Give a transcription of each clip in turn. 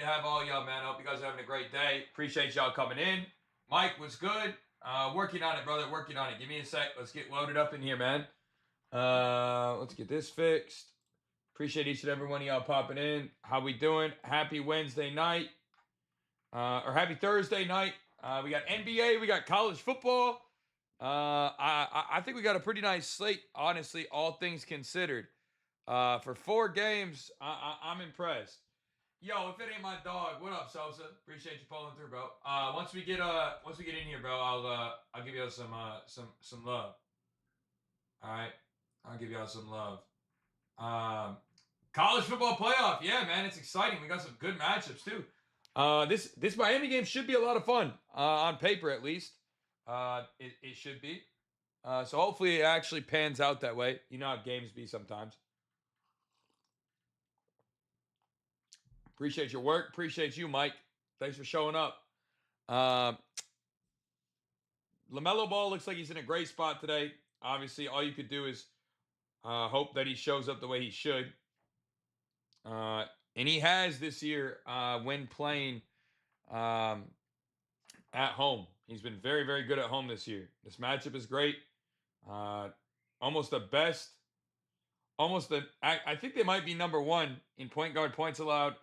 to have all y'all, man. I hope you guys are having a great day. Appreciate y'all coming in. Mike, what's good? Working on it, brother. Working on it. Give me a sec. Let's get loaded up in here, man. Let's get this fixed. Appreciate each and every one of y'all popping in. How we doing? Happy Wednesday night. Or happy Thursday night. We got NBA. We got college football. I think we got a pretty nice slate, honestly, all things considered. For 4 games, I'm impressed. Yo, if it ain't my dog, what up, Sosa? Appreciate you pulling through, bro. Once we get in here, bro, I'll give y'all some love. All right, I'll give y'all some love. College football playoff, yeah, man, it's exciting. We got some good matchups too. This Miami game should be a lot of fun on paper, at least. It should be. So hopefully it actually pans out that way. You know how games be sometimes. Appreciate your work. Appreciate you, Mike. Thanks for showing up. LaMelo Ball looks like he's in a great spot today. Obviously, all you could do is hope that he shows up the way he should. And he has this year when playing at home. He's been very, very good at home this year. This matchup is great. Almost the best. I think they might be number 1 in point guard points allowed,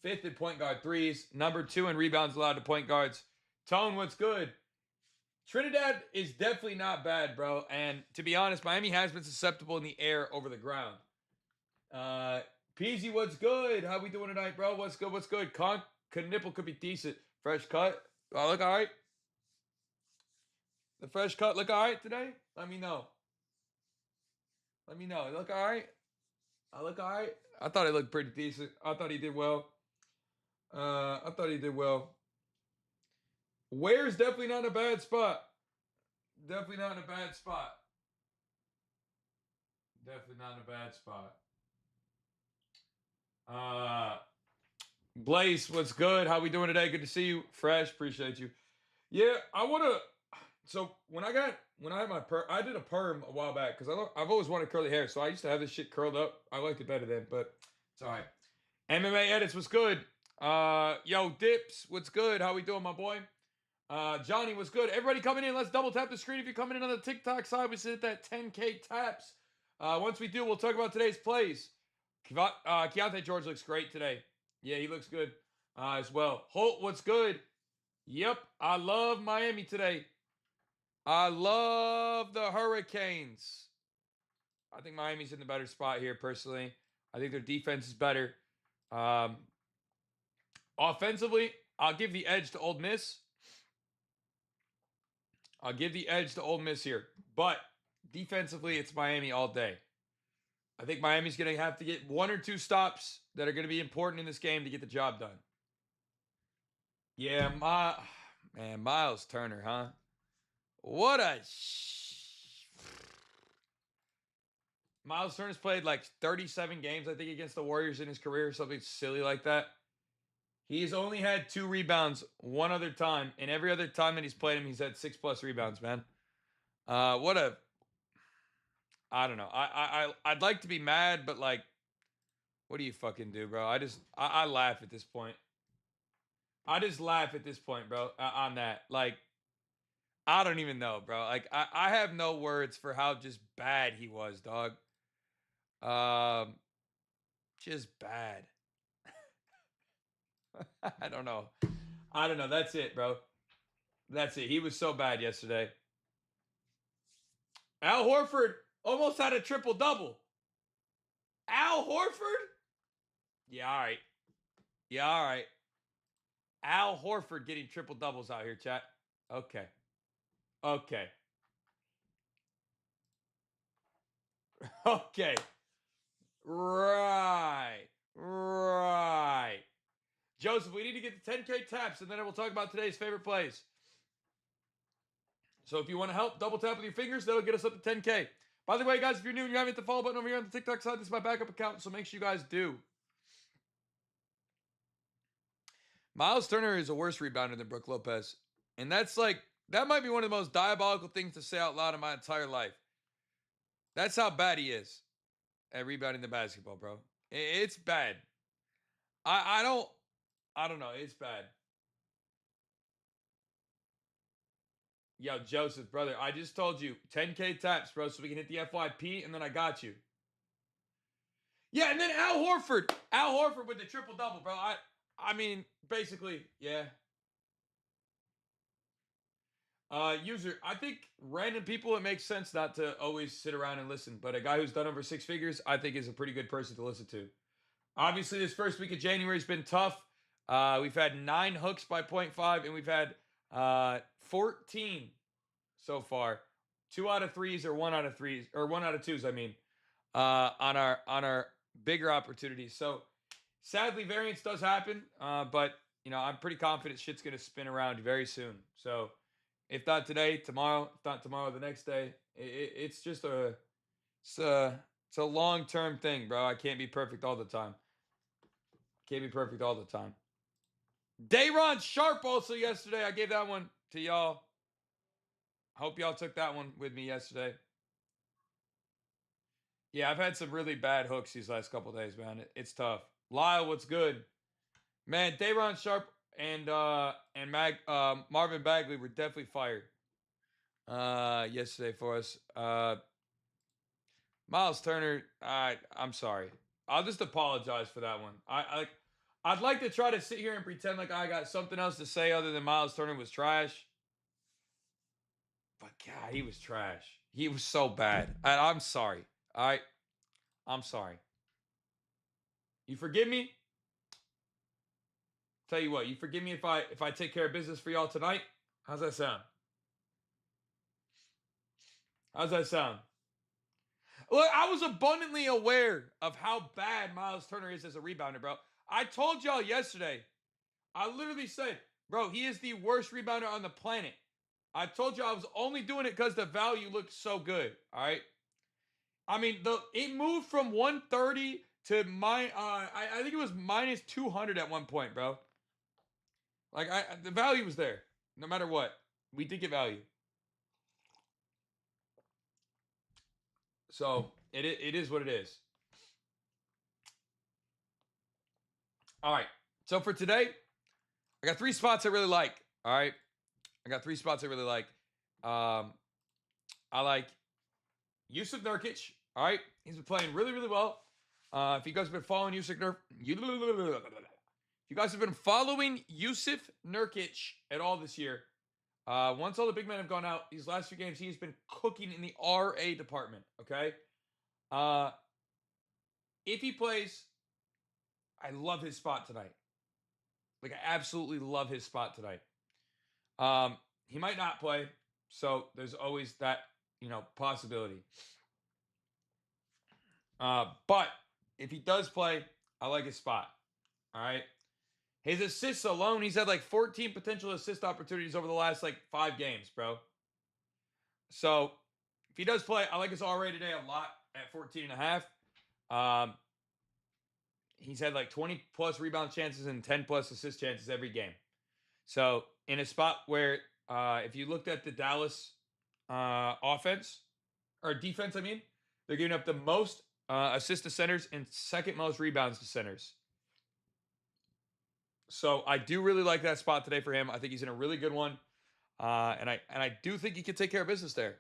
5th in point guard threes, number 2 in rebounds allowed to point guards. Tone, what's good? Trinidad is definitely not bad, bro. And to be honest, Miami has been susceptible in the air over the ground. Peasy, what's good? How we doing tonight, bro? What's good? What's good? Nipple could be decent. Fresh cut. Oh, look all right. The fresh cut look all right today? Let me know. Let me know. Look all right? I look all right? I thought he looked pretty decent. I thought he did well. Where's definitely not in a bad spot. Definitely not in a bad spot. Definitely not in a bad spot. Blaze, what's good? How we doing today? Good to see you. Fresh, appreciate you. Yeah, I want to. So when I had my I did a perm a while back because I've always wanted curly hair. So I used to have this shit curled up. I liked it better then, but it's all right. MMA edits, what's good? Yo, Dips, what's good? How we doing, my boy? Johnny, what's good? Everybody coming in, let's double tap the screen. If you're coming in on the TikTok side, we sit at that 10K taps. Once we do, we'll talk about today's plays. Keontae George looks great today. Yeah, he looks good as well. Holt, what's good? Yep, I love Miami today. I love the Hurricanes. I think Miami's in the better spot here, personally. I think their defense is better. Offensively, I'll give the edge to Ole Miss. I'll give the edge to Ole Miss here. But defensively, it's Miami all day. I think Miami's going to have to get 1 or 2 stops that are going to be important in this game to get the job done. Yeah, Miles Turner, huh? What a Miles Turner's played like 37 games, I think, against the Warriors in his career, something silly like that. He's only had 2 rebounds one other time, and every other time that he's played him, he's had 6+ rebounds, man. I don't know. I'd like to be mad, but like, what do you fucking do, bro? I laugh at this point. I just laugh at this point, bro, on that. Like, I don't even know, bro. Like, I have no words for how just bad he was, dog. Just bad. I don't know. That's it, bro. That's it. He was so bad yesterday. Al Horford almost had a triple-double. Al Horford? Yeah, all right. Yeah, all right. Al Horford getting triple-doubles out here, chat. Okay. Okay. Okay. Right. Joseph, we need to get the 10K taps, and then we'll talk about today's favorite plays. So if you want to help, double tap with your fingers. That'll get us up to 10K. By the way, guys, if you're new and you haven't hit the follow button over here on the TikTok side, this is my backup account, so make sure you guys do. Miles Turner is a worse rebounder than Brook Lopez. And that might be one of the most diabolical things to say out loud in my entire life. That's how bad he is at rebounding the basketball, bro. It's bad. I don't I don't know. It's bad. Yo, Joseph, brother, I just told you 10K taps, bro, so we can hit the FYP, and then I got you. Yeah, and then Al Horford with the triple double, bro. I mean, basically, yeah. User, I think random people, it makes sense not to always sit around and listen, but a guy who's done over six figures, I think is a pretty good person to listen to. Obviously, this first week of January has been tough. We've had 9 hooks by point 0.5, and we've had 14 so far. 2 out of 3s or 1 out of 3s or 1 out of 2s. I mean, on our bigger opportunities. So sadly, variance does happen, but I'm pretty confident shit's gonna spin around very soon. So if not today, tomorrow. If not tomorrow, the next day. It's just it's a long term thing, bro. I can't be perfect all the time. Can't be perfect all the time. Dayron Sharp also yesterday. I gave that one to y'all. Hope y'all took that one with me yesterday. Yeah, I've had some really bad hooks these last couple days, man. It's tough. Lyle, what's good? Man, Dayron Sharp and Marvin Bagley were definitely fired yesterday for us. Miles Turner, I'm sorry. I'll just apologize for that one. I'd like to try to sit here and pretend like I got something else to say other than Miles Turner was trash. But God, he was trash. He was so bad. I'm sorry. All right. I'm sorry. You forgive me? Tell you what, you forgive me if I take care of business for y'all tonight? How's that sound? How's that sound? Look, I was abundantly aware of how bad Miles Turner is as a rebounder, bro. I told y'all yesterday. I literally said, bro, he is the worst rebounder on the planet. I told you I was only doing it because the value looked so good. All right. I mean, it moved from 130 to I think it was minus 200 at one point, bro. Like the value was there, no matter what. We did get value. So it is what it is. All right. So for today, I got 3 spots I really like. All right. I got 3 spots I really like. I like Yusuf Nurkic. All right. He's been playing really, really well. If you guys have been following Yusuf Nurkic at all this year, once all the big men have gone out, these last few games, he's been cooking in the RA department. Okay. If he plays, I love his spot tonight. Like, I absolutely love his spot tonight. He might not play, so there's always that, possibility. But if he does play, I like his spot. All right. His assists alone, he's had like 14 potential assist opportunities over the last like 5 games, bro. So if he does play, I like his RA today a lot at 14.5. He's had like 20 plus rebound chances and 10 plus assist chances every game. So in a spot where if you looked at the Dallas offense or defense, I mean, they're giving up the most assists to centers and second most rebounds to centers. So I do really like that spot today for him. I think he's in a really good one, and I do think he can take care of business there.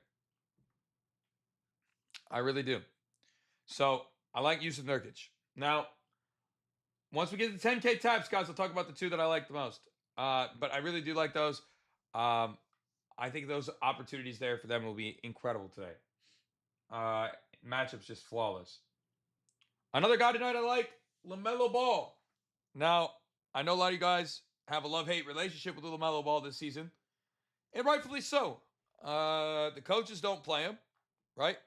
I really do. So I like Yusuf Nurkic. Now, once we get to 10K taps, guys, I'll talk about the 2 that I like the most. But I really do like those. I think those opportunities there for them will be incredible today. Matchups just flawless. Another guy tonight I like, LaMelo Ball. Now, I know a lot of you guys have a love-hate relationship with LaMelo Ball this season, and rightfully so. The coaches don't play him, right?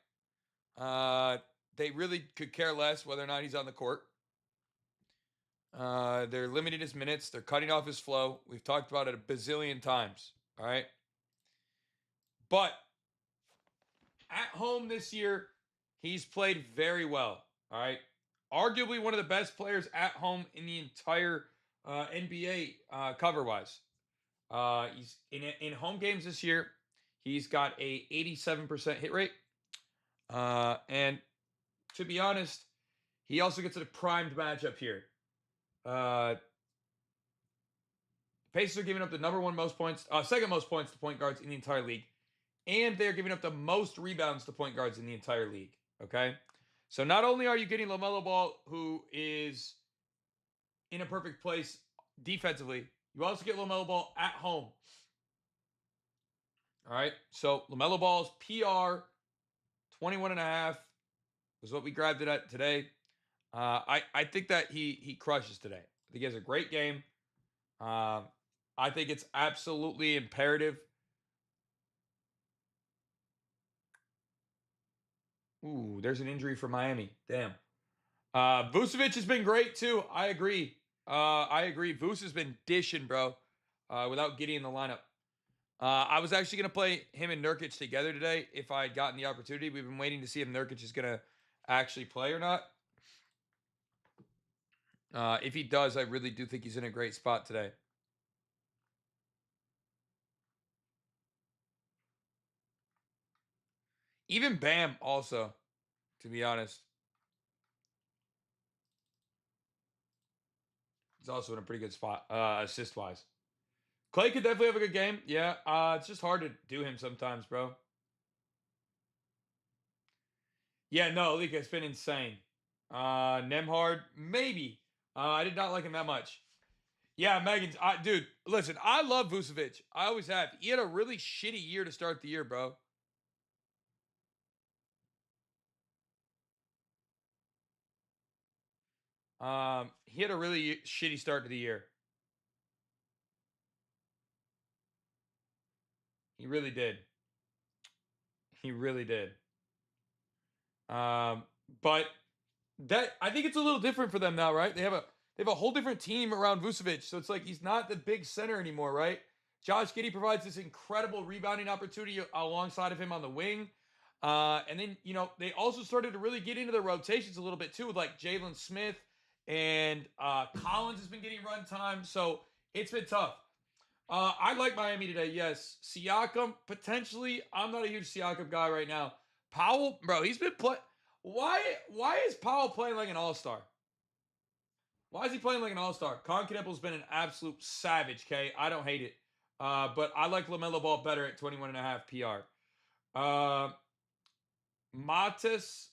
They really could care less whether or not he's on the court. They're limiting his minutes. They're cutting off his flow. We've talked about it a bazillion times, all right? But at home this year, he's played very well, all right? Arguably one of the best players at home in the entire NBA cover-wise. He's in home games this year. He's got a 87% hit rate. And to be honest, he also gets a primed matchup here. Pacers are giving up the number one most points, second most points to point guards in the entire league, and they're giving up the most rebounds to point guards in the entire league. Okay, so not only are you getting LaMelo Ball, who is in a perfect place defensively, you also get LaMelo Ball at home. All right, so LaMelo Ball's PR 21.5 was what we grabbed it at today. I think that he crushes today. I think he has a great game. I think it's absolutely imperative. Ooh, there's an injury for Miami. Damn. Vucevic has been great too. I agree. I agree. Vuce has been dishing, bro, without getting in the lineup. I was actually going to play him and Nurkic together today if I had gotten the opportunity. We've been waiting to see if Nurkic is going to actually play or not. If he does, I really do think he's in a great spot today. Even Bam also, to be honest. He's also in a pretty good spot, assist-wise. Clay could definitely have a good game. Yeah, it's just hard to do him sometimes, bro. Yeah, no, Lika, it's been insane. Nemhard, maybe. I did not like him that much. Yeah, Megan's, dude, listen, I love Vucevic. I always have. He had a really shitty year to start the year, bro. He had a really shitty start to the year. He really did. He really did. Um, but that I think it's a little different for them now, right? They have a whole different team around Vucevic, so it's like he's not the big center anymore, right? Josh Giddey provides this incredible rebounding opportunity alongside of him on the wing. And then, they also started to really get into their rotations a little bit too, with like Jalen Smith and Collins has been getting run time. So it's been tough. I like Miami today. Yes, Siakam potentially. I'm not a huge Siakam guy right now. Powell, bro, he's been play. Why? Why is Powell playing like an all star? Why is he playing like an all star? Concaneple's been an absolute savage. Okay, I don't hate it, but I like LaMelo Ball better at 21.5 PR. Matis.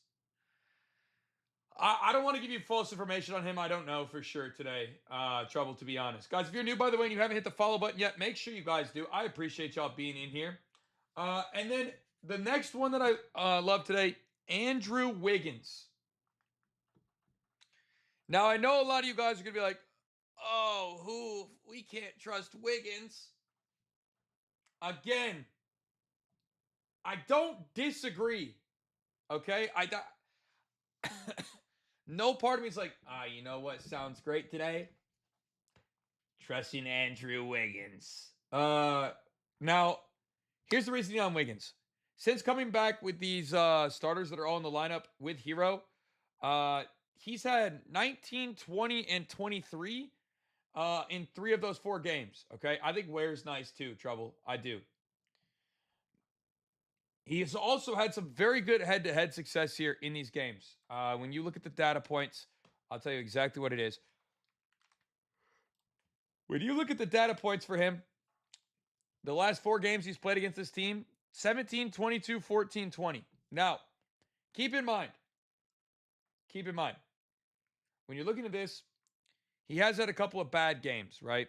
I don't want to give you false information on him. I don't know for sure today. Trouble, to be honest. Guys, if you're new, by the way, and you haven't hit the follow button yet, make sure you guys do. I appreciate y'all being in here. And then the next one that I love today, Andrew Wiggins. Now, I know a lot of you guys are going to be like, oh, who? We can't trust Wiggins. Again, I don't disagree. Okay? No part of me is like, you know what sounds great today? Trusting Andrew Wiggins. Now, here's the reasoning on Wiggins. Since coming back with these starters that are all in the lineup with Hero, he's had 19, 20, and 23 in 3 of those 4 games. Okay, I think Ware's nice too, Trouble. I do. He has also had some very good head-to-head success here in these games. When you look at the data points, I'll tell you exactly what it is. When you look at the data points for him, the last 4 games he's played against this team, 17, 22, 14, 20. Now, keep in mind, when you're looking at this, he has had a couple of bad games, right?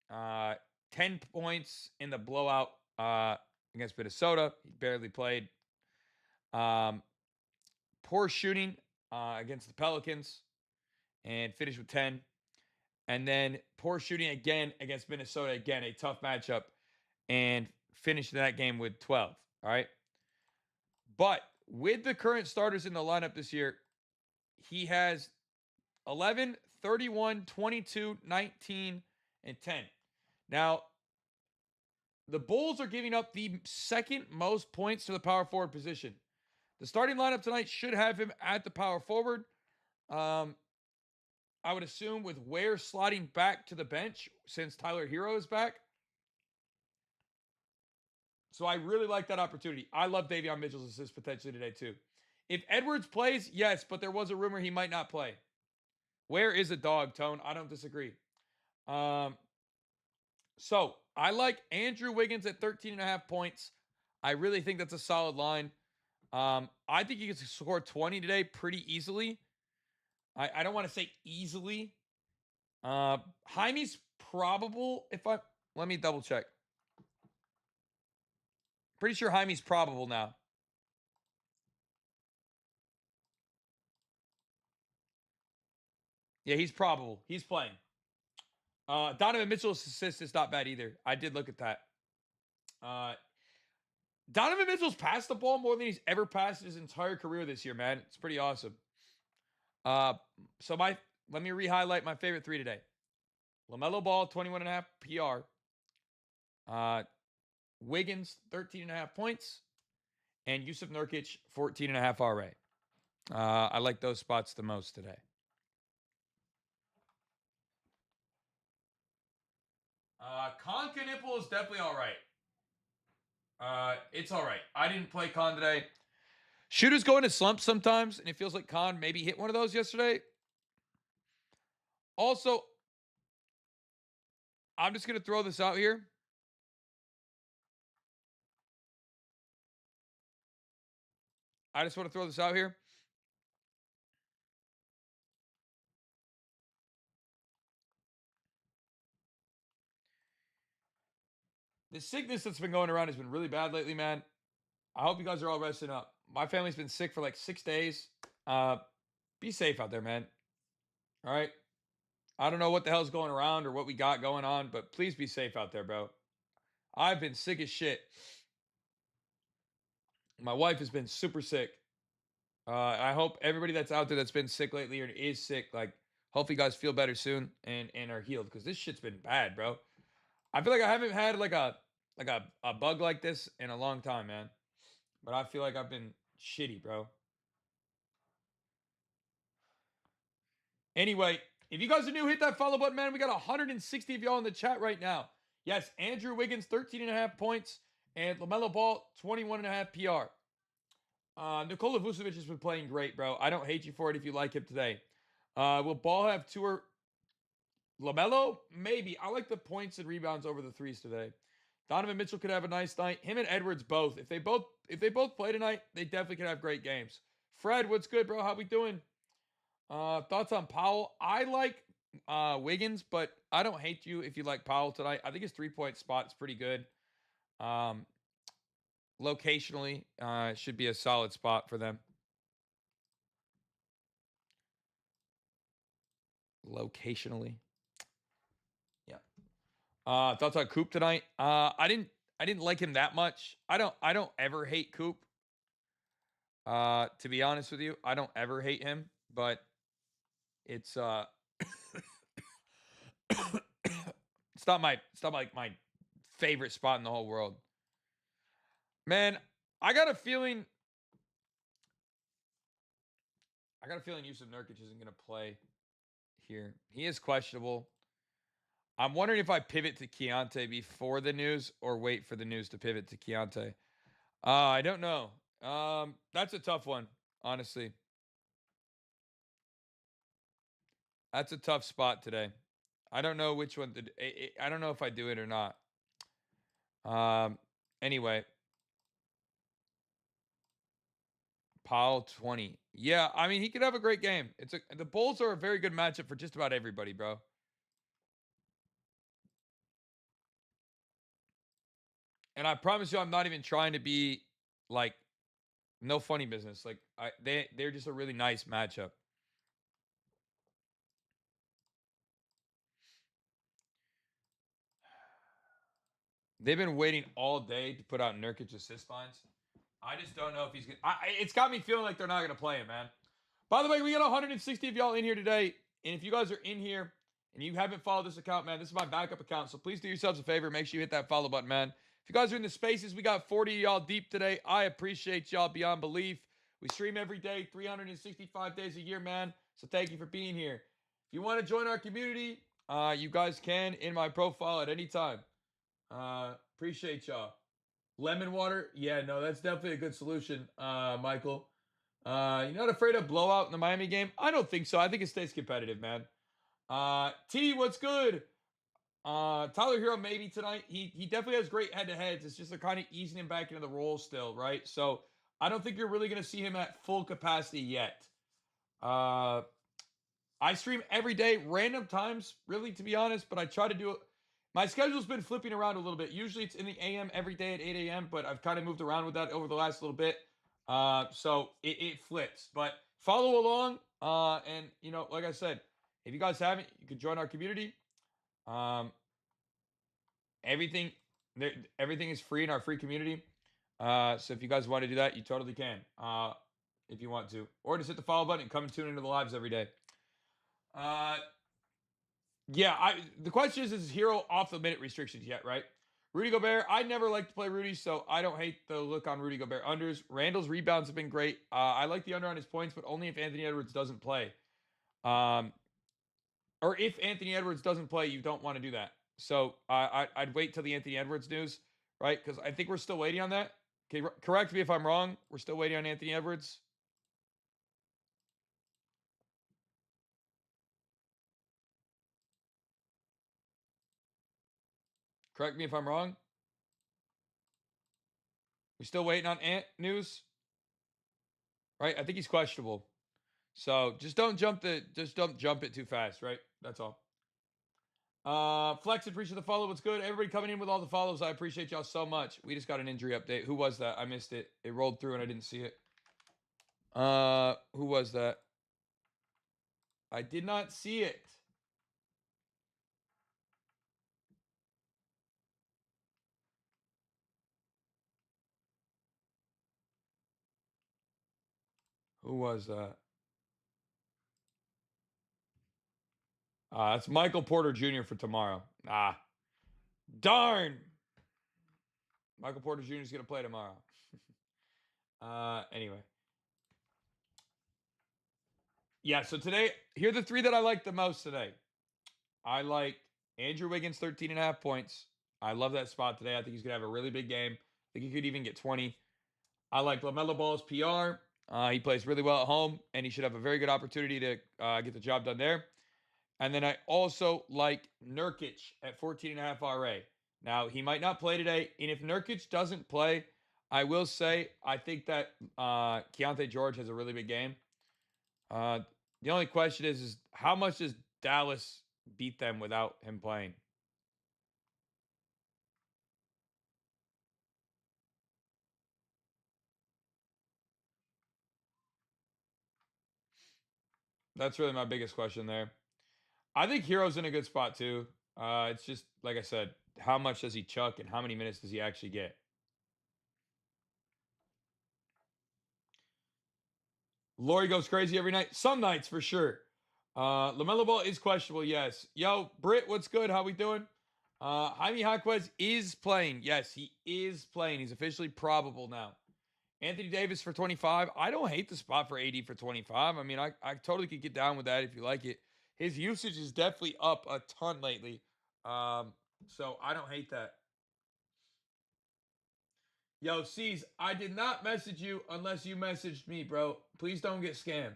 10 points in the blowout against Minnesota. He barely played. Poor shooting against the Pelicans and finished with 10. And then poor shooting again against Minnesota. Again, a tough matchup. And finished that game with 12. All right. But with the current starters in the lineup this year, he has 11, 31, 22, 19, and 10. Now, the Bulls are giving up the second most points to the power forward position. The starting lineup tonight should have him at the power forward. I would assume with Ware sliding back to the bench since Tyler Hero is back. So I really like that opportunity. I love Davion Mitchell's assist potentially today too. If Edwards plays, yes, but there was a rumor he might not play. Ware is a dog, Tone. I don't disagree. So I like Andrew Wiggins at 13.5 points. I really think that's a solid line. I think he can score 20 today pretty easily. I don't want to say easily. Jaime's probable. Let me double check. Pretty sure Jaime's probable now. Yeah, he's probable. He's playing. Donovan Mitchell's assist is not bad either. I did look at that. Uh, Donovan Mitchell's passed the ball more than he's ever passed in his entire career this year, man. It's pretty awesome. Uh, so let me re-highlight my favorite three today. LaMelo Ball, 21.5 PR. Wiggins, 13.5 points. And Yusuf Nurkic, 14.5 RA. I like those spots the most today. Con Knipple is definitely all right. It's all right. I didn't play Con today. Shooters go into slumps sometimes, and it feels like Con maybe hit one of those yesterday. Also, I'm just going to throw this out here. I just want to throw this out here. The sickness that's been going around has been really bad lately, man. I hope you guys are all resting up. My family's been sick for like 6 days. Be safe out there, man. All right. I don't know what the hell's going around or what we got going on, but please be safe out there, bro. I've been sick as shit. My wife has been super sick. I hope everybody that's out there that's been sick lately or is sick, like, hopefully you guys feel better soon and are healed because this shit's been bad, bro. I feel like I haven't had like a bug like this in a long time, man. But I feel like I've been shitty, bro. Anyway, if you guys are new, hit that follow button, man. We got 160 of y'all in the chat right now. Yes, Andrew Wiggins, 13.5 points, and LaMelo Ball, 21.5 PR. Nikola Vucevic has been playing great, bro. I don't hate you for it if you like him today. Will Ball have two or LaMelo? Maybe. I like the points and rebounds over the threes today. Donovan Mitchell could have a nice night. Him and Edwards both. If they both play tonight, they definitely could have great games. Fred, what's good, bro? How we doing? Thoughts on Powell? I like Wiggins, but I don't hate you if you like Powell tonight. I think his 3-point spot is pretty good. Locationally, it should be a solid spot for them. Locationally, yeah. Thoughts on Coop tonight? I didn't like him that much. I don't ever hate Coop. To be honest with you, I don't ever hate him, but it's it's not my favorite spot in the whole world. Man, I got a feeling Yusuf Nurkic isn't going to play here. He is questionable. I'm wondering if I pivot to Keontae before the news or wait for the news to pivot to Keontae. I don't know. That's a tough one, honestly. That's a tough spot today. I don't know which one to do. I don't know if I do it or not. Anyway, Powell 20. Yeah, I mean he could have a great game. The Bulls are a very good matchup for just about everybody, bro. And I promise you, I'm not even trying to be like no funny business. Like they're just a really nice matchup. They've been waiting all day to put out Nurkic assist lines. I just don't know if he's gonna. It's got me feeling like they're not gonna play him, man. By the way, we got 160 of y'all in here today, and if you guys are in here and you haven't followed this account, man, this is my backup account. So please do yourselves a favor, make sure you hit that follow button, man. If you guys are in the spaces, we got 40 of y'all deep today. I appreciate y'all beyond belief. We stream every day, 365 days a year, man. So thank you for being here. If you want to join our community, you guys can in my profile at any time. Appreciate y'all. Lemon water? Yeah, no, that's definitely a good solution, Michael. You're not afraid of blowout in the Miami game? I don't think so. I think it stays competitive, man. T, what's good? Tyler Hero maybe tonight. He definitely has great head to heads. It's just they're kind of easing him back into the role still, right? So I don't think you're really going to see him at full capacity yet. Uh, I stream every day, random times, really, to be honest, but I try to do it. My schedule's been flipping around a little bit. Usually it's in the AM every day at 8 a.m., but I've kind of moved around with that over the last little bit. So it flips. But follow along. And, like I said, if you guys haven't, you can join our community. Um, everything, everything is free in our free community. So if you guys want to do that, you totally can. If you want to. Or just hit the follow button and come and tune into the lives every day. Yeah, the question is Hero off the minute restrictions yet, right? Rudy Gobert, I never liked to play Rudy, so I don't hate the look on Rudy Gobert unders. Randall's rebounds have been great. I like the under on his points, but only if Anthony Edwards doesn't play. Or if Anthony Edwards doesn't play, you don't want to do that. So I'd wait till the Anthony Edwards news, right? Because I think we're still waiting on that. Okay, correct me if I'm wrong. We're still waiting on Anthony Edwards. Correct me if I'm wrong. We still waiting on Ant news, right? I think he's questionable. So just don't jump it too fast, right? That's all. Flex, appreciate the follow. What's good? Everybody coming in with all the follows. I appreciate y'all so much. We just got an injury update. Who was that? I missed it. It rolled through and I didn't see it. Who was that? I did not see it. Who was that? It's Michael Porter Jr. for tomorrow. Darn. Michael Porter Jr. is gonna play tomorrow. Anyway. Yeah, so today, here are the three that I like the most today. I like Andrew Wiggins, 13.5 points. I love that spot today. I think he's going to have a really big game. I think he could even get 20. I like LaMelo Ball's PR. He plays really well at home, and he should have a very good opportunity to get the job done there. And then I also like Nurkic at 14.5 RA. Now, he might not play today, and if Nurkic doesn't play, I will say I think that Keontae George has a really big game. The only question is how much does Dallas beat them without him playing? That's really my biggest question there. I think Hero's in a good spot too. It's just like I said, how much does he chuck and how many minutes does he actually get? Lori goes crazy every night. Some nights for sure. LaMelo Ball is questionable, yes. Yo, Britt, what's good? How we doing? Jaime Jaquez is playing. Yes, he is playing. He's officially probable now. Anthony Davis for 25. I don't hate the spot for AD for 25. I mean, I totally could get down with that if you like it. His usage is definitely up a ton lately. So I don't hate that. Yo, C's, I did not message you unless you messaged me, bro. Please don't get scammed.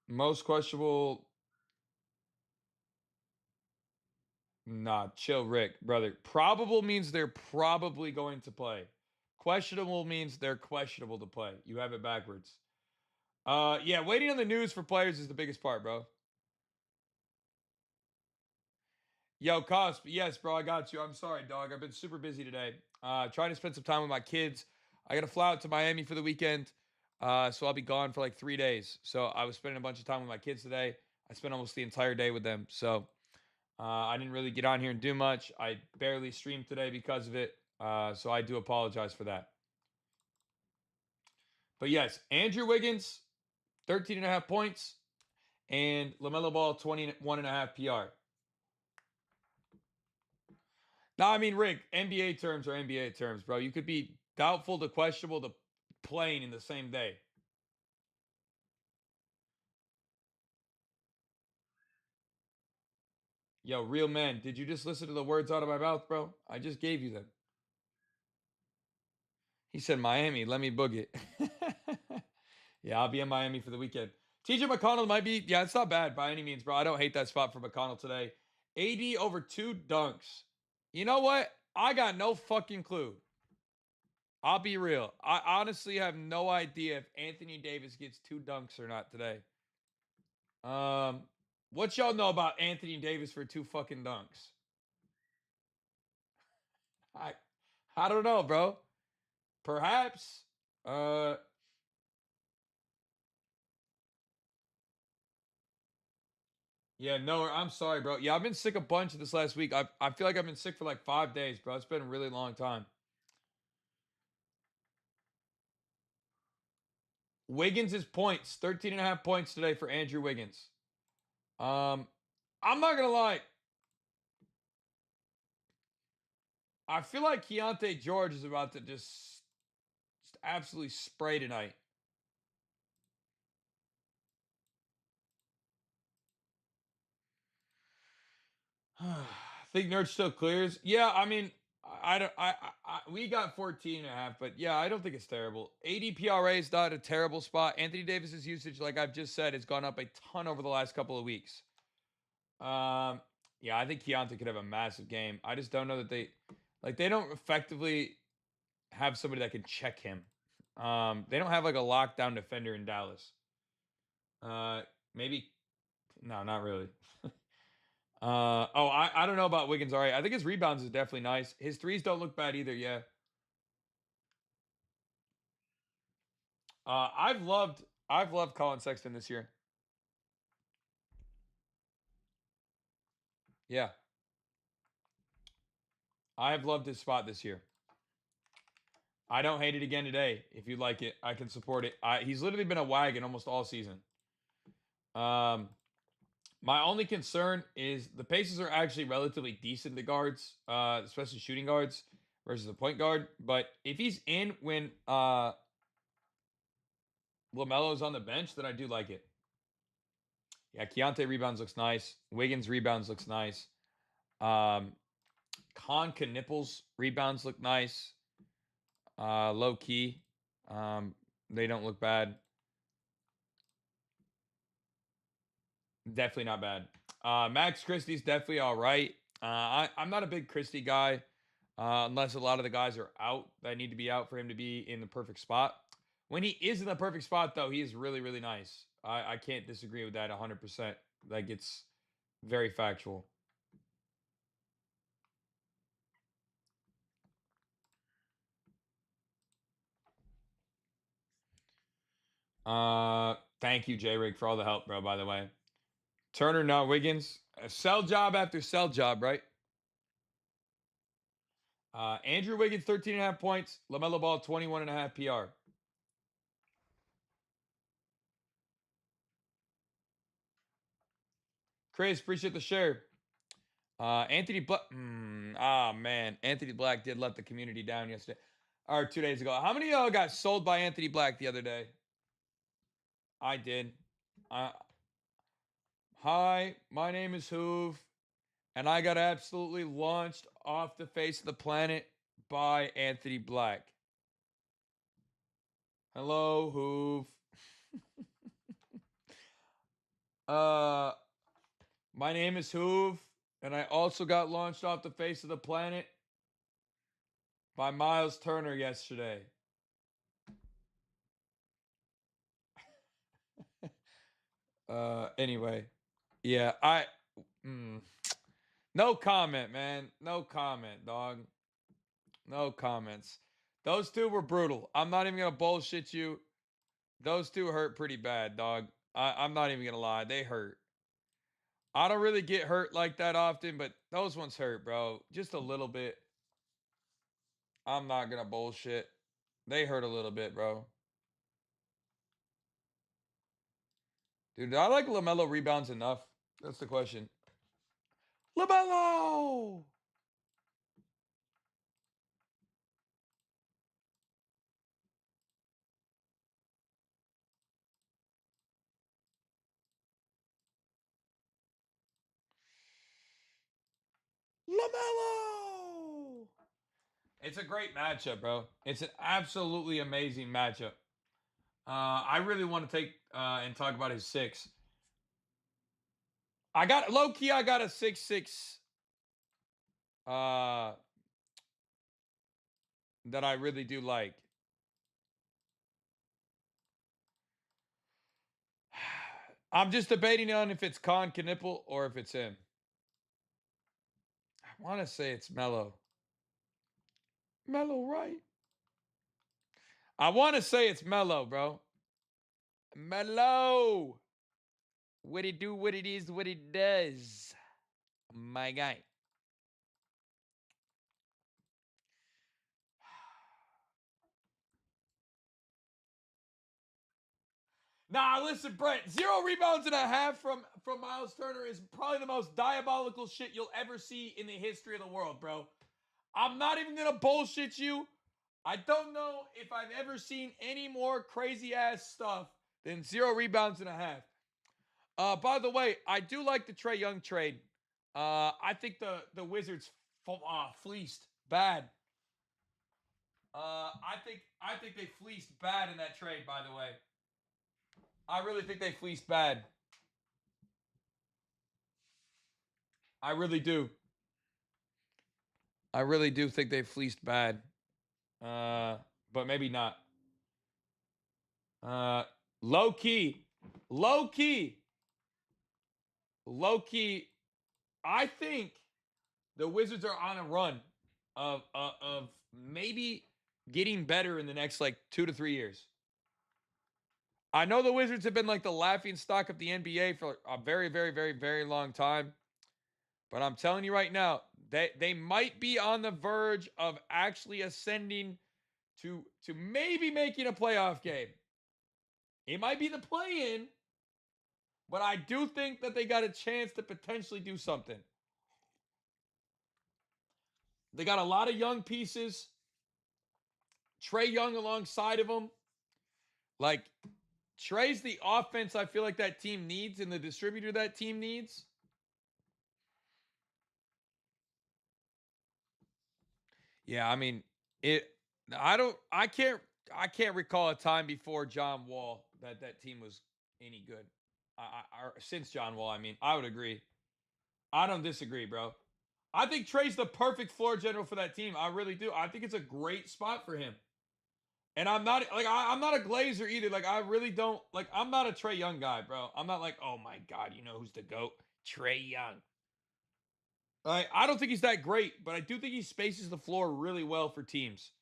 Most questionable. Nah, chill, Rick, brother. Probable means they're probably going to play. Questionable means they're questionable to play. You have it backwards. Yeah, waiting on the news for players is the biggest part, bro. Yo, Cosp, yes, bro, I got you. I'm sorry, dog. I've been super busy today. Trying to spend some time with my kids. I got to fly out to Miami for the weekend, so I'll be gone for like 3 days. So I was spending a bunch of time with my kids today. I spent almost the entire day with them. So I didn't really get on here and do much. I barely streamed today because of it. So I do apologize for that. But yes, Andrew Wiggins, 13.5 points, and LaMelo Ball, 21.5 PR. No, I mean, Rick, NBA terms are NBA terms, bro. You could be doubtful to questionable to playing in the same day. Yo, real men, did you just listen to the words out of my mouth, bro? I just gave you them. He said, Miami, let me book it. Yeah, I'll be in Miami for the weekend. TJ McConnell might be, yeah, it's not bad by any means, bro. I don't hate that spot for McConnell today. AD over 2 dunks. You know what? I got no fucking clue. I'll be real. I honestly have no idea if Anthony Davis gets 2 dunks or not today. Um, what y'all know about Anthony Davis for 2 fucking dunks? I I don't know, bro. Perhaps. Uh yeah, no, I'm sorry, bro. Yeah, I've been sick a bunch this last week. I feel like I've been sick for like 5 days, bro. It's been a really long time. Wiggins' points, 13 and a half points today for Andrew Wiggins. Um, I'm not gonna lie. I feel like Keontae George is about to just absolutely spray tonight. Think Nerd still clears. Yeah, I mean, I don't. We got 14 and a half, but yeah, I don't think it's terrible. ADPRA is not a terrible spot. Anthony Davis's usage, like I've just said, has gone up a ton over the last couple of weeks. Um, yeah, I think Keontae could have a massive game. I just don't know that they don't effectively have somebody that can check him. They don't have like a lockdown defender in Dallas. Uh, maybe no, not really. I don't know about Wiggins. All right, I think his rebounds is definitely nice. His threes don't look bad either. Yeah. I've loved Colin Sexton this year. Yeah, I've loved his spot this year. I don't hate it again today. If you like it, I can support it. He's literally been a wagon almost all season. Um, my only concern is the Pacers are actually relatively decent at guards, especially shooting guards versus a point guard. But if he's in when LaMelo's on the bench, then I do like it. Yeah, Keontae rebounds looks nice. Wiggins rebounds looks nice. Um, Con Nipples rebounds look nice. Low key. Um, they don't look bad. Definitely not bad. Max Christie's definitely all right. I'm not a big Christie guy, unless a lot of the guys are out that need to be out for him to be in the perfect spot. When he is in the perfect spot, though, he is really, really nice. I can't disagree with that 100%. Like, it's very factual. Thank you, J Rig, for all the help, bro, by the way. Turner, not Wiggins. Sell job after sell job, right? Andrew Wiggins, 13 and a half points. LaMelo Ball, 21 and a half PR. Chris, appreciate the share. Anthony Black. Man. Anthony Black did let the community down yesterday. Or 2 days ago. How many of y'all got sold by Anthony Black the other day? I did. Uh, Hi, my name is Hoove, and I got absolutely launched off the face of the planet by Anthony Black. Hello, Hoove. uh, my name is Hoove, and I also got launched off the face of the planet by Miles Turner yesterday. Anyway, yeah, mm, no comment, man. No comment, dog. No comments. Those two were brutal. I'm not even gonna bullshit you. Those two hurt pretty bad, dog. I'm not even gonna lie. They hurt. I don't really get hurt like that often, but those ones hurt, bro. Just a little bit. I'm not gonna bullshit. They hurt a little bit, bro. Dude, do I like LaMelo rebounds enough? That's the question. LaMelo! LaMelo! It's a great matchup, bro. It's an absolutely amazing matchup. I really want to take and talk about his six. I got low key. I got a 6'6" uh, that I really do like. I'm just debating on if it's Con Knipple or if it's him. I want to say it's Mello. Mello, right? I want to say it's Mello, bro. Mello. What it do, what it is, what it does. My guy. Nah, listen, Brent. 0.5 rebounds from Miles Turner is probably the most diabolical shit you'll ever see in the history of the world, bro. I'm not even gonna bullshit you. I don't know if I've ever seen any more crazy ass stuff than 0.5 rebounds. By the way, I do like the Trae Young trade. I think the Wizards fleeced bad. I think they fleeced bad in that trade. By the way, I really think they fleeced bad. I really do. I really do think they fleeced bad. But maybe not. Uh, low key, low key, low key. I think the Wizards are on a run of maybe getting better in the next like 2 to 3 years. I know the Wizards have been like the laughing stock of the NBA for a very, very, very, very long time. But I'm telling you right now, they might be on the verge of actually ascending to maybe making a playoff game. It might be the play-in, but I do think that they got a chance to potentially do something. They got a lot of young pieces. Trae Young alongside of them. Like, Trae's the offense I feel like that team needs and the distributor that team needs. Yeah, I mean, it I can't recall a time before John Wall that team was any good. Since John Wall, I mean, I would agree. I don't disagree, bro. I think Trey's the perfect floor general for that team. I really do. I think it's a great spot for him. And I'm not like I'm not a Glazer either. Like I really don't like. I'm not a Trae Young guy, bro. I'm not like, oh my god, you know who's the goat? Trae Young. Like I don't think he's that great, but I do think he spaces the floor really well for teams.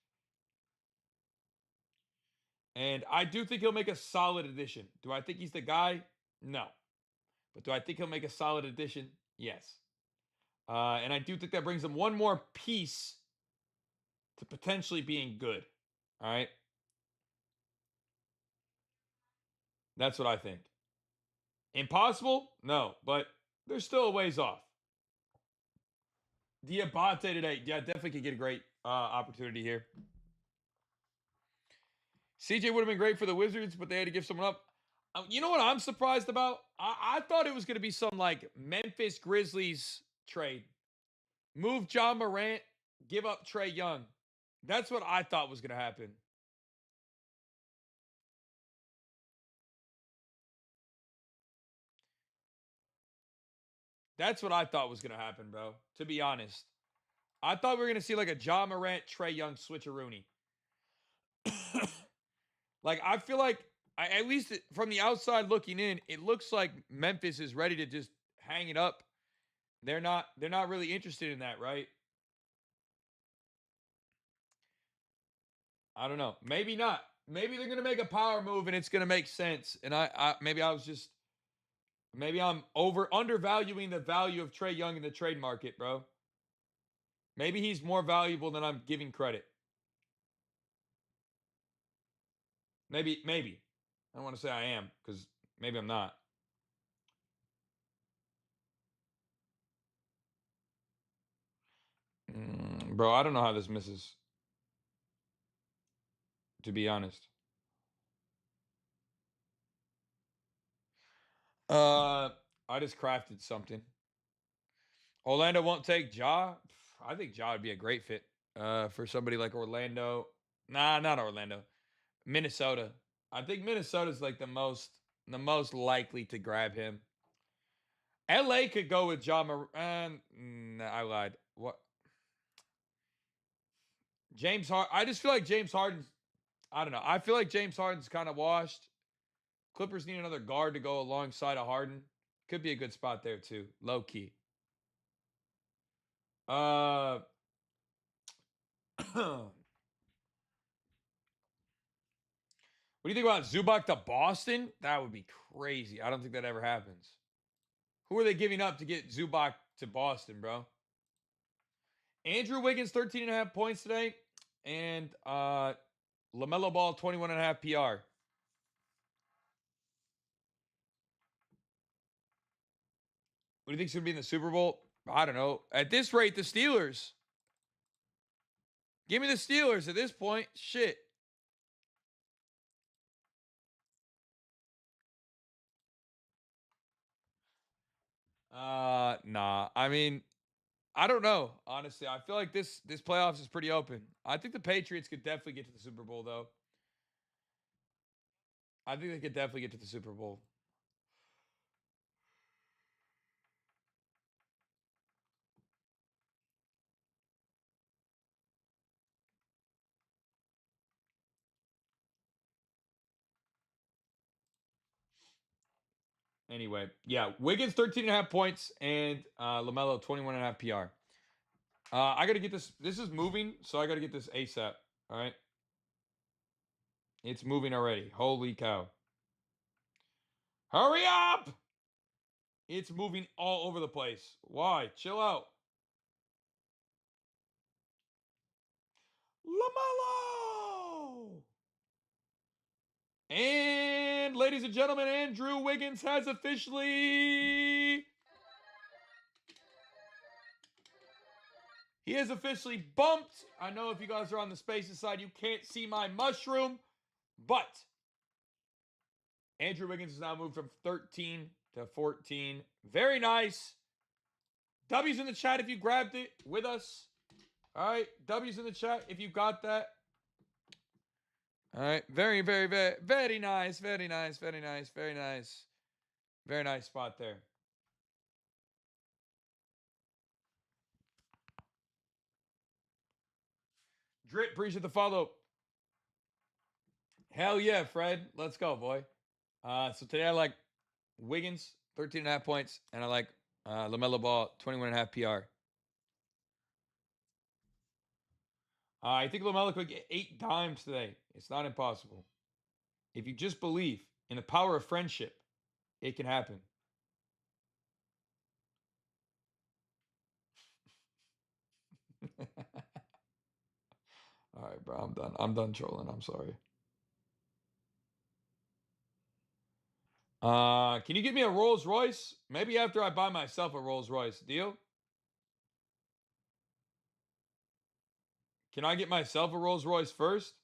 And I do think he'll make a solid addition. Do I think he's the guy? No. But do I think he'll make a solid addition? Yes. And I do think that brings him one more piece to potentially being good. All right. That's what I think. Impossible? No, but they're still a ways off. Diabate today. Yeah, definitely could get a great opportunity here. CJ would have been great for the Wizards, but they had to give someone up. You know what I'm surprised about? I thought it was going to be some like Memphis Grizzlies trade. Move John Morant, give up Trae Young. That's what I thought was going to happen. That's what I thought was going to happen, bro. To be honest, I thought we were going to see like a John Morant, Trae Young switcheroony. Like I feel like at least from the outside looking in, it looks like Memphis is ready to just hang it up. They're not really interested in that, right? I don't know. Maybe not. Maybe they're gonna make a power move and it's gonna make sense. And maybe I'm undervaluing the value of Trae Young in the trade market, bro. Maybe he's more valuable than I'm giving credit. Maybe. I don't want to say I am because maybe I'm not. Bro, I don't know how this misses. To be honest. Uh, I just crafted something. Orlando won't take Ja. I think Ja would be a great fit for somebody like Orlando. Nah, not Orlando. Minnesota. I think Minnesota's like the most likely to grab him. LA could go with John nah, I lied. What? James Harden. I just feel like James Harden's. I don't know. I feel like James Harden's kind of washed. Clippers need another guard to go alongside of Harden. Could be a good spot there too. Low key. Uh, what do you think about Zubac to Boston? That would be crazy. I don't think that ever happens. Who are they giving up to get Zubac to Boston, bro? Andrew Wiggins, 13.5 points today. And LaMelo Ball, 21.5 PR. What do you think's going to be in the Super Bowl? I don't know. At this rate, the Steelers. Give me the Steelers at this point. Shit. Nah. I mean, I don't know. Honestly, I feel like this playoffs is pretty open. I think the Patriots could definitely get to the Super Bowl, though. I think they could definitely get to the Super Bowl. Anyway, yeah, Wiggins 13.5 points and LaMelo 21.5 PR. I got to get this. This is moving, so I got to get this ASAP. All right. It's moving already. Holy cow. Hurry up! It's moving all over the place. Why? Chill out. LaMelo! And ladies and gentlemen, Andrew Wiggins has officially... He is officially bumped. I know if you guys are on the Spaces side, you can't see my mushroom, but Andrew Wiggins has now moved from 13 to 14. Very nice. W's in the chat if you grabbed it with us. All right. W's in the chat if you got that. All right. Very, very, very, very nice. Very nice. Very nice. Very nice. Very nice spot there. Drip, appreciate the follow. Hell yeah, Fred. Let's go, boy. So today I like Wiggins, 13.5 points, and I like LaMelo Ball, 21.5 PR. I think LaMelo could get 8 dimes today. It's not impossible. If you just believe in the power of friendship, it can happen. All right, bro. I'm done. I'm done trolling. I'm sorry. Can you give me a Rolls Royce? Maybe after I buy myself a Rolls Royce. Deal? Can I get myself a Rolls Royce first?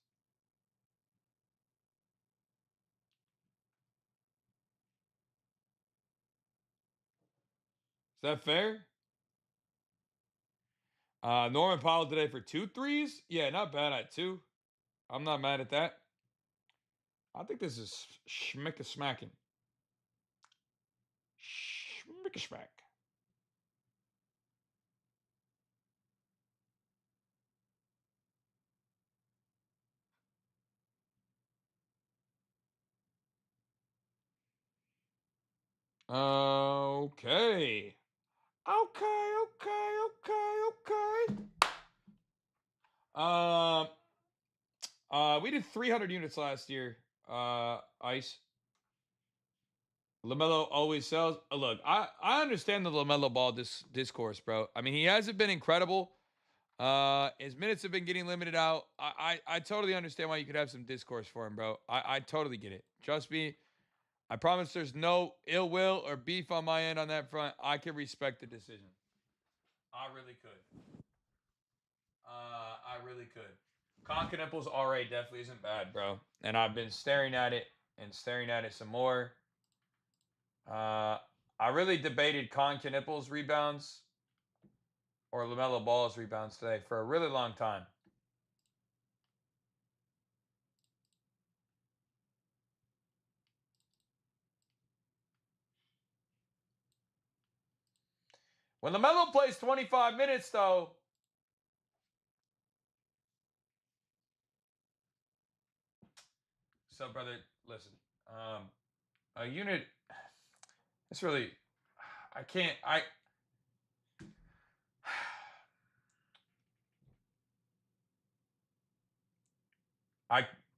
Is that fair? Norman Powell today for 2 threes. Yeah, not bad at 2. I'm not mad at that. I think this is schmick smacking. Schmick smack. Okay. Okay. We did 300 units last year. Ice. LaMelo always sells. Look, I understand the LaMelo Ball discourse, bro. I mean, he hasn't been incredible. His minutes have been getting limited out. I totally understand why you could have some discourse for him, bro. I totally get it. Trust me. I promise there's no ill will or beef on my end on that front. I can respect the decision. I really could. I really could. Conk and Nipples RA definitely isn't bad, bro. And I've been staring at it and staring at it some more. I really debated Conk and Nipples rebounds or LaMelo Ball's rebounds today for a really long time. When LaMelo plays 25 minutes, though. So, brother, listen. A unit. It's really. I can't. I.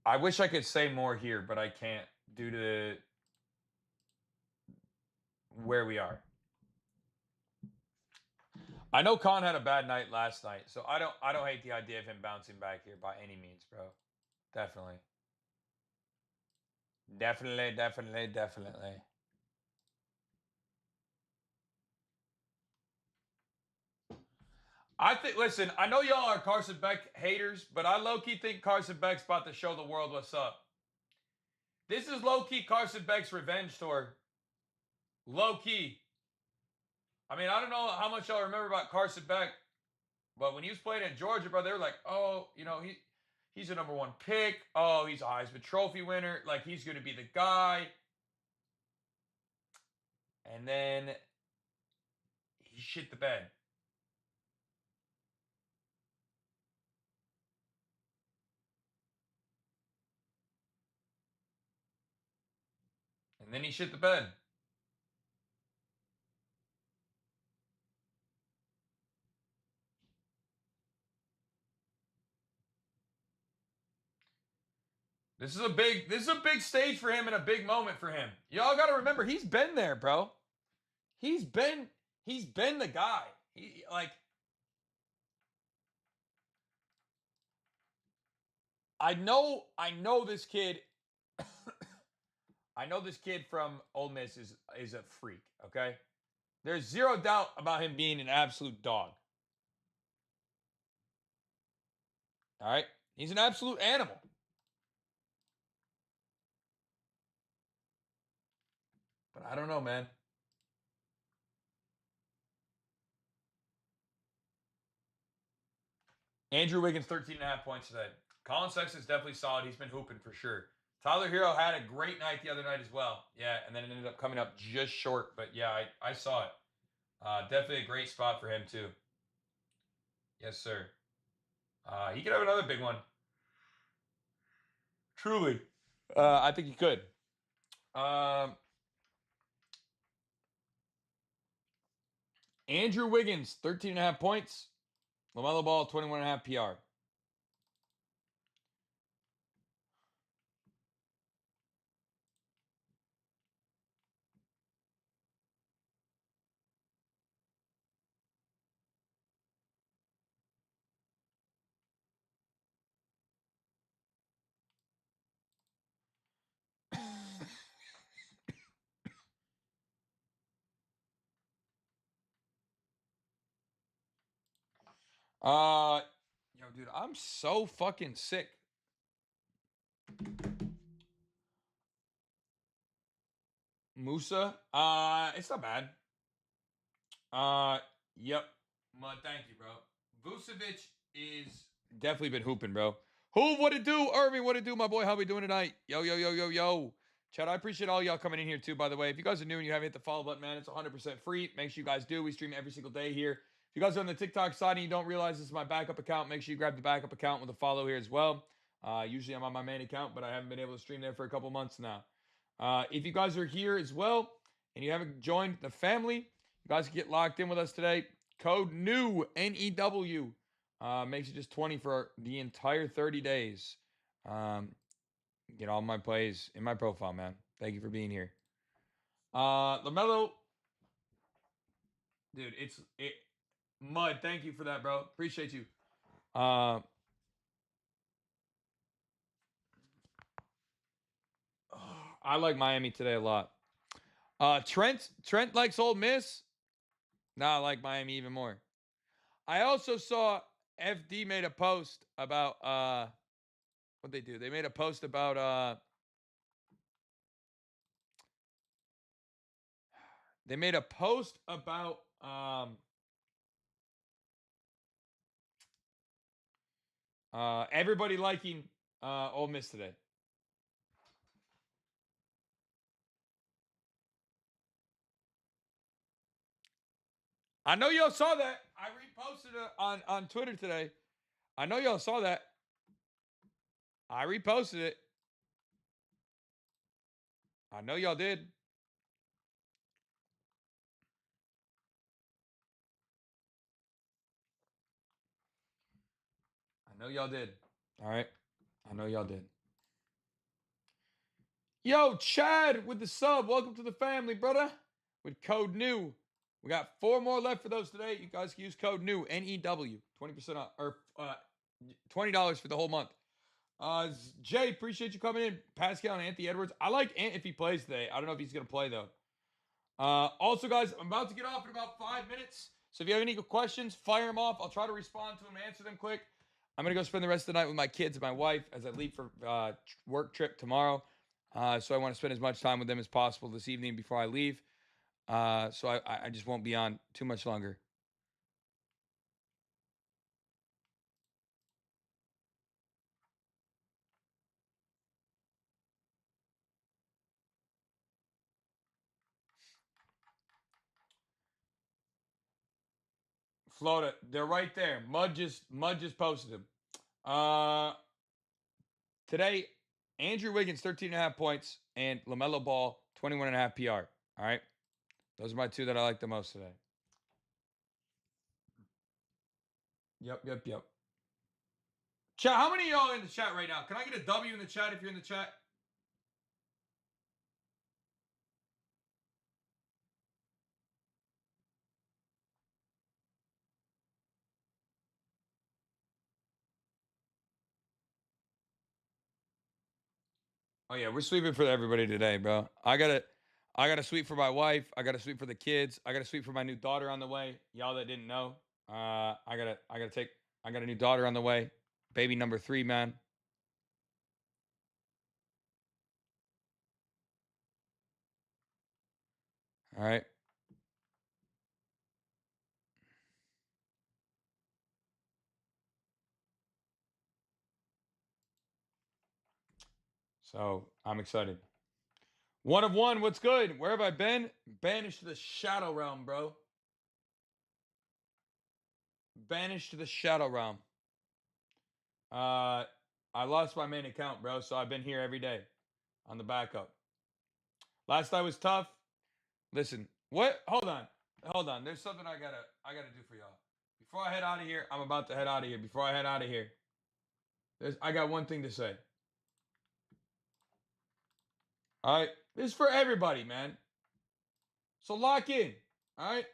I wish I could say more here, but I can't due to where we are. I know Khan had a bad night last night, so I don't hate the idea of him bouncing back here by any means, bro. Definitely. Definitely. I think listen, I know y'all are Carson Beck haters, but I low-key think Carson Beck's about to show the world what's up. This is low-key Carson Beck's revenge tour. Low-key. I mean, I don't know how much y'all remember about Carson Beck, but when he was playing in Georgia, bro, they were like, oh, he's a number one pick. Oh, he's a Heisman Trophy winner. Like, he's going to be the guy. And then he shit the bed. And then he shit the bed. This is a big stage for him and a big moment for him. Y'all got to remember he's been there, bro. He's been the guy. He like I know this kid I know this kid from Ole Miss is a freak, okay? There's zero doubt about him being an absolute dog. All right? He's an absolute animal. But I don't know, man. Andrew Wiggins, 13.5 points today. Colin Sexton's definitely solid. He's been hooping for sure. Tyler Hero had a great night the other night as well. Yeah, and then it ended up coming up just short. But yeah, I saw it. Definitely a great spot for him, too. Yes, sir. He could have another big one. Truly. I think he could. Andrew Wiggins, 13.5 points. LaMelo Ball, 21.5 PR. Yo, dude, I'm so fucking sick. Musa, it's not bad. Yep. Well, thank you, bro. Vucevic is definitely been hooping, bro. Who, what it do? Irving, what it do, my boy? How we doing tonight? Yo. Chad, I appreciate all y'all coming in here too, by the way. If you guys are new and you haven't hit the follow button, man, it's 100% free. Make sure you guys do. We stream every single day here. If you guys are on the TikTok side and you don't realize this is my backup account, make sure you grab the backup account with a follow here as well. Usually I'm on my main account, but I haven't been able to stream there for a couple months now. If you guys are here as well and you haven't joined the family, you guys can get locked in with us today. Code NEW, NEW, makes it just 20 for the entire 30 days. Get all my plays in my profile, man. Thank you for being here. LaMelo, dude, Mud, thank you for that, bro. Appreciate you. I like Miami today a lot. Trent likes Ole Miss. Nah, I like Miami even more. I also saw FD made a post about what they do. They made a post about they made a post about everybody liking Ole Miss today. I know y'all saw that. I reposted it on Twitter today. I know y'all saw that. I reposted it. I know y'all did. I know y'all did. All right. I know y'all did. Yo, Chad with the sub. Welcome to the family, brother. With code NEW. We got 4 more left for those today. You guys can use code NEW, N-E-W, 20% off, or $20 for the whole month. Jay, appreciate you coming in. Pascal and Anthony Edwards. I like Ant if he plays today. I don't know if he's going to play, though. Also, guys, I'm about to get off in about 5 minutes. So if you have any questions, fire them off. I'll try to respond to them, answer them quick. I'm going to go spend the rest of the night with my kids and my wife as I leave for work trip tomorrow. So I want to spend as much time with them as possible this evening before I leave. So I just won't be on too much longer. Florida, they're right there. Mud just posted them. Today, Andrew Wiggins, 13.5 points, and LaMelo Ball, 21.5 PR. All right. Those are my 2 that I like the most today. Yep. Chat, how many of y'all in the chat right now? Can I get a W in the chat if you're in the chat? Oh yeah, we're sweeping for everybody today, bro. I got a sweep for my wife. I got a sweep for the kids. I got a sweep for my new daughter on the way. Y'all that didn't know, I got a new daughter on the way. Baby number 3, man. All right. So I'm excited. 1 of 1. What's good? Where have I been? Banished to the shadow realm, bro. Banished to the shadow realm. I lost my main account, bro. So I've been here every day on the backup. Last night was tough. Listen, what? Hold on. There's something I gotta do for y'all. Before I head out of here, I'm about to head out of here. Before I head out of here, I got one thing to say. All right, this is for everybody, man. So lock in. All right,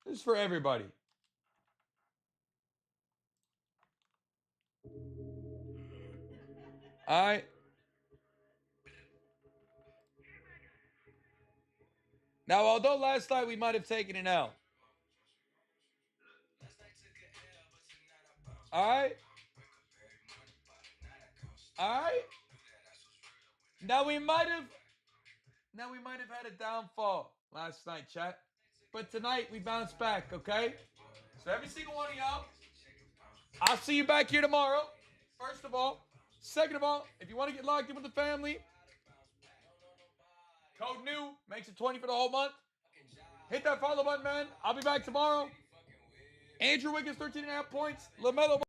this is for everybody. All right. Now, although last night we might have taken an L. All right. All right. Now we might have had a downfall last night, chat. But tonight we bounced back, okay? So every single one of y'all, I'll see you back here tomorrow. First of all. Second of all, if you want to get locked in with the family, code NEW makes it 20 for the whole month. Hit that follow button, man. I'll be back tomorrow. Andrew Wiggins, 13.5 points. LaMelo